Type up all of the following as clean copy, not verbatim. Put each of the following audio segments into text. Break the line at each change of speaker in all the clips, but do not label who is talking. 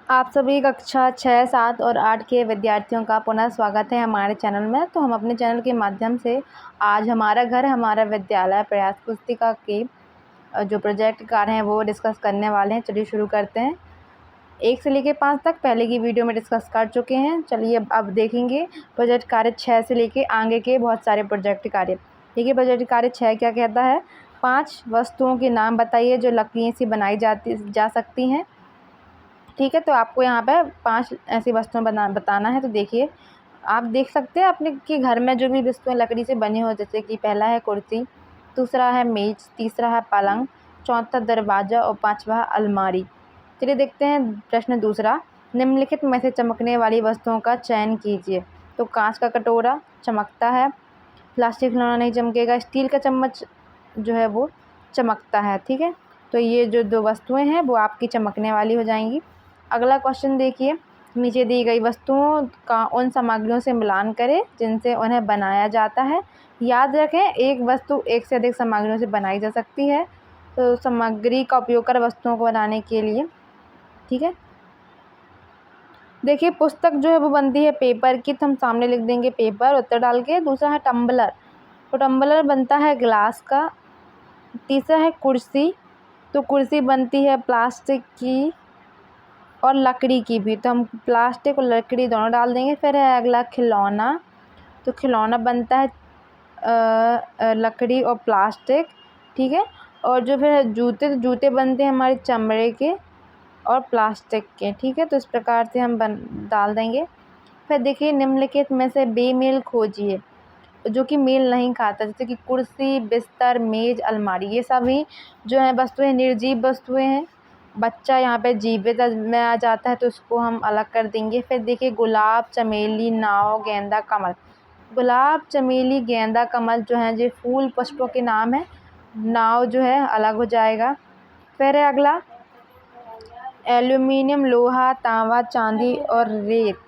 आप सभी कक्षा 6, 7 और 8 के विद्यार्थियों का पुनः स्वागत है हमारे चैनल में। तो हम अपने चैनल के माध्यम से आज हमारा घर हमारा विद्यालय प्रयास पुस्तिका के जो प्रोजेक्ट कार्य हैं वो डिस्कस करने वाले हैं। चलिए शुरू करते हैं। 1 से लेकर 5 तक पहले की वीडियो में डिस्कस कर चुके हैं। चलिए अब देखेंगे प्रोजेक्ट कार्य 6 से लेकर आगे के बहुत सारे प्रोजेक्ट कार्य। देखिए प्रोजेक्ट कार्य 6 क्या कहता है, 5 वस्तुओं के नाम बताइए जो लकड़ी से बनाई जा सकती हैं। ठीक है, तो आपको यहाँ पे 5 ऐसी वस्तुएं बताना है। तो देखिए आप देख सकते हैं अपने के घर में जो भी वस्तुएं लकड़ी से बनी हो, जैसे कि पहला है कुर्सी, दूसरा है मेज, तीसरा है पलंग, चौथा दरवाज़ा और 5वां अलमारी। चलिए देखते हैं प्रश्न दूसरा, निम्नलिखित में से चमकने वाली वस्तुओं का चयन कीजिए। तो कांच का कटोरा चमकता है, प्लास्टिक खिलौना नहीं चमकेगा, स्टील का चम्मच जो है वो चमकता है। ठीक है, तो ये जो 2 वस्तुएं हैं वो आपकी चमकने वाली हो जाएंगी। अगला क्वेश्चन देखिए, नीचे दी गई वस्तुओं का उन सामग्रियों से मिलान करें जिनसे उन्हें बनाया जाता है। याद रखें एक वस्तु एक से अधिक सामग्रियों से बनाई जा सकती है, तो सामग्री का उपयोग कर वस्तुओं को बनाने के लिए। ठीक है, देखिए पुस्तक जो है वो बनती है पेपर की, तो हम सामने लिख देंगे पेपर उत्तर डाल के। दूसरा है टम्बलर, तो टम्बलर बनता है ग्लास का। तीसरा है कुर्सी, तो कुर्सी बनती है प्लास्टिक की और लकड़ी की भी, तो हम प्लास्टिक और लकड़ी दोनों डाल देंगे। फिर है अगला खिलौना, तो खिलौना बनता है लकड़ी और प्लास्टिक। ठीक है, और जो फिर जूते, तो जूते बनते हैं हमारे चमड़े के और प्लास्टिक के। ठीक है, तो इस प्रकार से हम डाल देंगे। फिर देखिए निम्नलिखित में से बेमेल खोजिए, जो कि मेल नहीं खाता, जैसे कि कुर्सी, बिस्तर, मेज, अलमारी, ये सभी जो है वस्तुएं निर्जीव वस्तुएं हैं। बच्चा यहाँ पे जीवित में आ जाता है तो उसको हम अलग कर देंगे। फिर देखिए गुलाब, चमेली, नाव, गेंदा, कमल। गुलाब, चमेली, गेंदा, कमल जो हैं ये फूल पुष्पों के नाम है। नाव जो है अलग हो जाएगा। फिर है अगला एल्यूमिनियम, लोहा, तांबा, चांदी और रेत,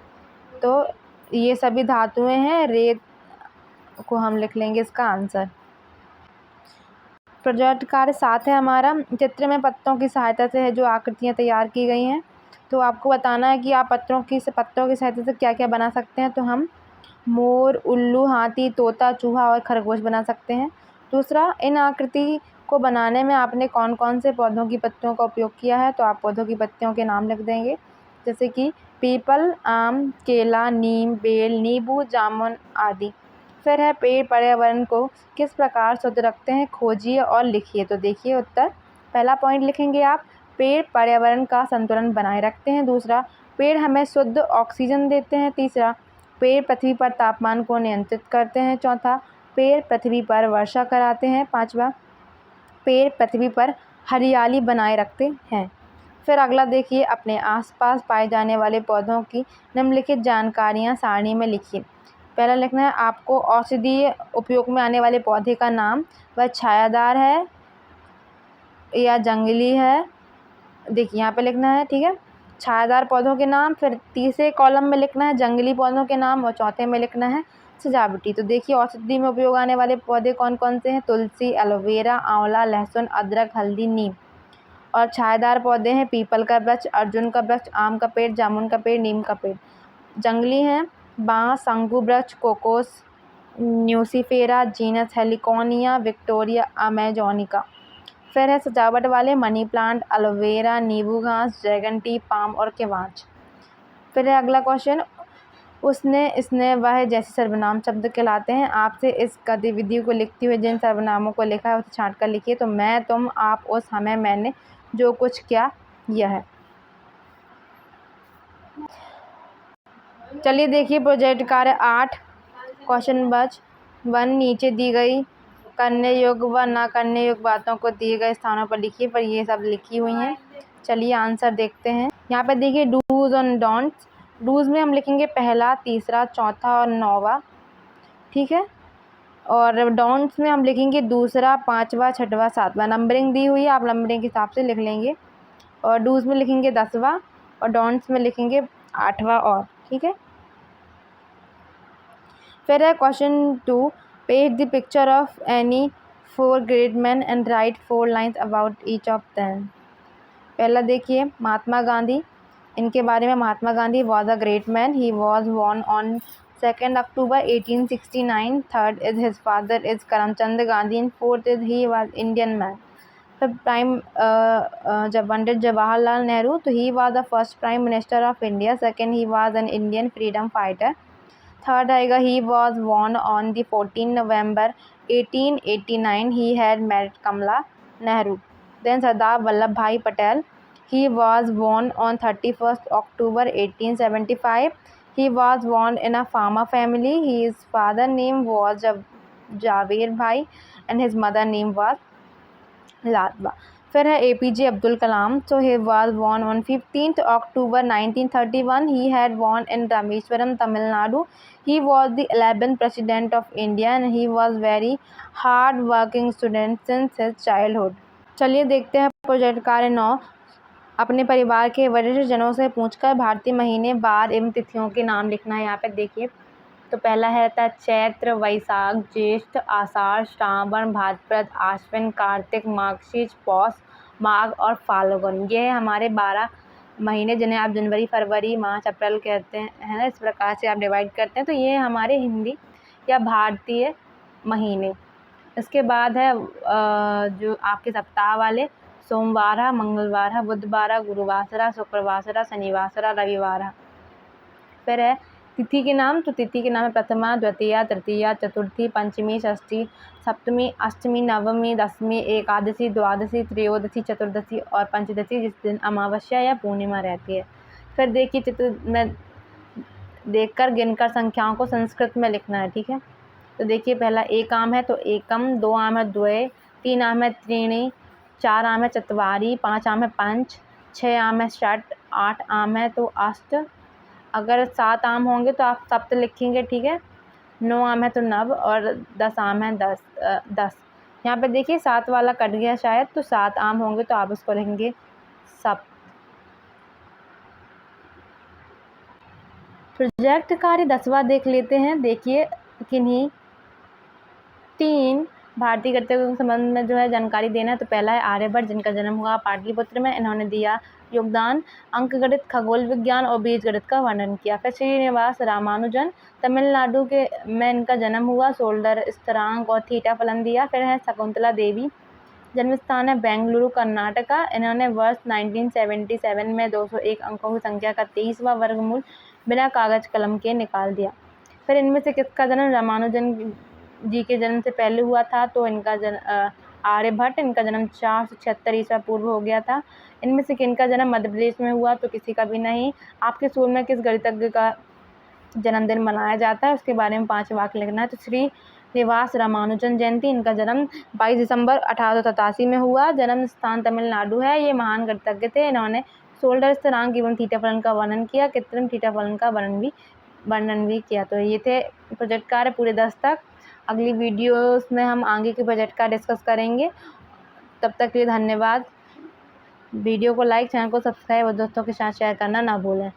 तो ये सभी धातुएं हैं। रेत को हम लिख लेंगे इसका आंसर। प्रोजेक्ट कार्य 7 है हमारा, चित्र में पत्तों की सहायता से है जो आकृतियाँ तैयार की गई हैं। तो आपको बताना है कि आप पत्तों की सहायता से क्या क्या बना सकते हैं। तो हम मोर, उल्लू, हाथी, तोता, चूहा और खरगोश बना सकते हैं। दूसरा, इन आकृति को बनाने में आपने कौन कौन से पौधों की पत्तियों का उपयोग किया है। तो आप पौधों की पत्तियों के नाम लिख देंगे, जैसे कि पीपल, आम, केला, नीम, बेल, नींबू, जामुन आदि। फिर है पेड़ पर्यावरण को किस प्रकार शुद्ध रखते हैं, खोजिए और लिखिए। तो देखिए उत्तर, पहला पॉइंट लिखेंगे आप, पेड़ पर्यावरण का संतुलन बनाए रखते हैं। दूसरा, पेड़ हमें शुद्ध ऑक्सीजन देते हैं। तीसरा, पेड़ पृथ्वी पर तापमान को नियंत्रित करते हैं। चौथा, पेड़ पृथ्वी पर वर्षा कराते हैं। 5वां, पेड़ पृथ्वी पर हरियाली बनाए रखते हैं। फिर अगला देखिए, अपने आसपास पाए जाने वाले पौधों की निम्नलिखित जानकारियाँ सारणी में लिखिए। पहला लिखना है आपको औषधीय उपयोग में आने वाले पौधे का नाम, वह छायादार है या जंगली है। देखिए यहाँ पे लिखना है। ठीक है, छायादार पौधों के नाम, फिर तीसरे कॉलम में लिखना है जंगली पौधों के नाम और चौथे में लिखना है सजावटी। तो देखिए औषधि में उपयोग आने वाले पौधे कौन कौन से हैं, तुलसी, एलोवेरा, आंवला, लहसुन, अदरक, हल्दी, नीम। और छायादार पौधे हैं पीपल का वृक्ष, अर्जुन का वृक्ष, आम का पेड़, जामुन का पेड़, नीम का पेड़। जंगली हैं बांस, शंकु वृक्ष, Cocos, nucifera, genus Heliconia, Victoria amazonica. फिर है सजावट वाले मनी प्लांट, एलोवेरा, नींबू घास, ड्रैगन टी, पाम और केवांच। फिर है अगला क्वेश्चन, उसने, इसने, वह जैसे सर्वनाम शब्द कहलाते हैं। आपसे इस गतिविधि को लिखते हुए जिन सर्वनामों को लिखा है उसे छांट कर लिखिए। तो मैं, तुम, आप, उस, हमें, मैंने, जो कुछ, क्या, यह। चलिए देखिए प्रोजेक्ट कार्य 8, क्वेश्चन बच 1, नीचे दी गई करने योग्य व ना करने योग्य बातों को दिए गए स्थानों पर लिखिए। पर ये सब लिखी हुई हैं। चलिए आंसर देखते हैं। यहाँ पे देखिए डूज और डोंट्स। डूज में हम लिखेंगे पहला, तीसरा, चौथा और 9वां। ठीक है, और डोंट्स में हम लिखेंगे दूसरा, 5वां, 6वां, 7वां। नंबरिंग दी हुई है, आप नंबरिंग के हिसाब से लिख लेंगे। और डूज में लिखेंगे 10वां और डोंट्स में लिखेंगे 8वां। और ठीक है, फिर है question 2, paste the picture of any 4 great man and write 4 lines about each of them. पहला देखिए महात्मा गांधी, इनके बारे में Mahatma Gandhi was a great man. He was born on 2nd October 1869. Third is his father is Karamchand Gandhi and fourth is he was Indian man. फिर जब पंडित जवाहरलाल नेहरू, तो he was the first prime minister of India. Second he was an Indian freedom fighter. Third आएगा he was born on the 14 November 1889. He had married Kamala Nehru. Then Sardar Vallabhbhai Patel. He was born on 31st October 1875. He was born in a farmer family. His father name was Javer Bhai and his mother name was Latba. फिर है APJ Abdul Kalam. So he was born on 15th October 1931. He had born in Rameswaram, Tamil Nadu. He was the 11th president of India and he was very hard working student since his childhood. चलिए देखते हैं project कार्य 9. अपने परिवार के वरिष्ठ जनों से पूछकर भारतीय महीने, वार एवं तिथियों के नाम लिखना है. यहाँ पे देखिए, तो पहला है चैत्र, वैशाख, ज्येष्ठ, आषाढ़, श्रावण, भाद्रपद, आश्विन, कार्तिक, मार्गशीर्ष, पौष, माघ और फाल्गुन. ये है हमारे 12 महीने जिन्हें आप जनवरी, फरवरी, मार्च, अप्रैल कहते हैं, है ना. इस प्रकार से आप डिवाइड करते हैं. तो ये हमारे हिंदी या भारतीय महीने. इसके बाद है जो आपके सप्ताह वाले, सोमवार, मंगलवार, बुधवार, गुरुवार, शुक्रवार, शनिवार, रविवार. फिर है तिथि के नाम. तो तिथि के नाम है प्रथमा, द्वितीया, तृतीया, चतुर्थी, पंचमी, षष्ठी, सप्तमी, अष्टमी, नवमी, दसवीं, एकादशी, द्वादशी, त्रयोदशी, चतुर्दशी और पंचदशी, जिस दिन अमावस्या या पूर्णिमा रहती है. फिर देखिए, चित्र में देखकर गिनकर संख्याओं को संस्कृत में लिखना है. ठीक है, तो देखिए, पहला एक आम है तो एकम, 2 आम है द्वे, 3 आम है त्रीणी, 4 आम है चत्वारी, 5 आम है पंच, 6 आम है षट, 8 आम है तो अष्ट. अगर 7 आम होंगे तो आप सप्त लिखेंगे. ठीक है, 9 आम है तो नव और 10 आम है 10. यहाँ पे देखिए 7 वाला कट गया शायद, तो 7 आम होंगे तो आप उसको लिखेंगे सप्त. प्रोजेक्ट कार्य 10वां देख लेते हैं. देखिए, किन्हीं 3 भारतीय गणितज्ञों के संबंध में जो है जानकारी देना है. तो पहला है आर्यभट्ट, जिनका जन्म हुआ पाटलिपुत्र में. इन्होंने दिया योगदान अंकगणित, खगोल विज्ञान और बीजगणित का वर्णन किया. फिर श्रीनिवास रामानुजन, तमिलनाडु में इनका जन्म हुआ. शोल्डर स्थिरांक और थीटा फलन दिया. फिर है शकुंतला देवी, जन्म स्थान है बेंगलुरु, कर्नाटका. इन्होंने वर्ष 1977 में 201 अंकों की संख्या का 23वां वर्गमूल बिना कागज कलम के निकाल दिया. फिर इनमें से किसका जन्म रामानुजन जी के जन्म से पहले हुआ था? तो इनका जन्म आर्यभट्ट, इनका जन्म 476 ईसा पूर्व हो गया था. इनमें से किनका जन्म मध्य प्रदेश में हुआ? तो किसी का भी नहीं. आपके स्कूल में किस गणितज्ञ का जन्मदिन मनाया जाता है, उसके बारे में 5 वाक्य लिखना है. तो श्रीनिवास रामानुजन जयंती, इनका जन्म 22 दिसंबर 1887 में हुआ. जन्म स्थान तमिलनाडु है. ये महान गणितज्ञ थे. इन्होंने शोल्डर स्थिरांक एवं थीटा फलन का वर्णन किया, कृत्रिम थीटा फलन का वर्णन भी किया. तो ये थे प्रोजेक्ट कार्य पूरे 10 तक. अगली वीडियोस में हम आगे के प्रोजेक्ट का डिस्कस करेंगे. तब तक के लिए धन्यवाद. वीडियो को लाइक, चैनल को सब्सक्राइब और दोस्तों के साथ शेयर करना ना भूलें.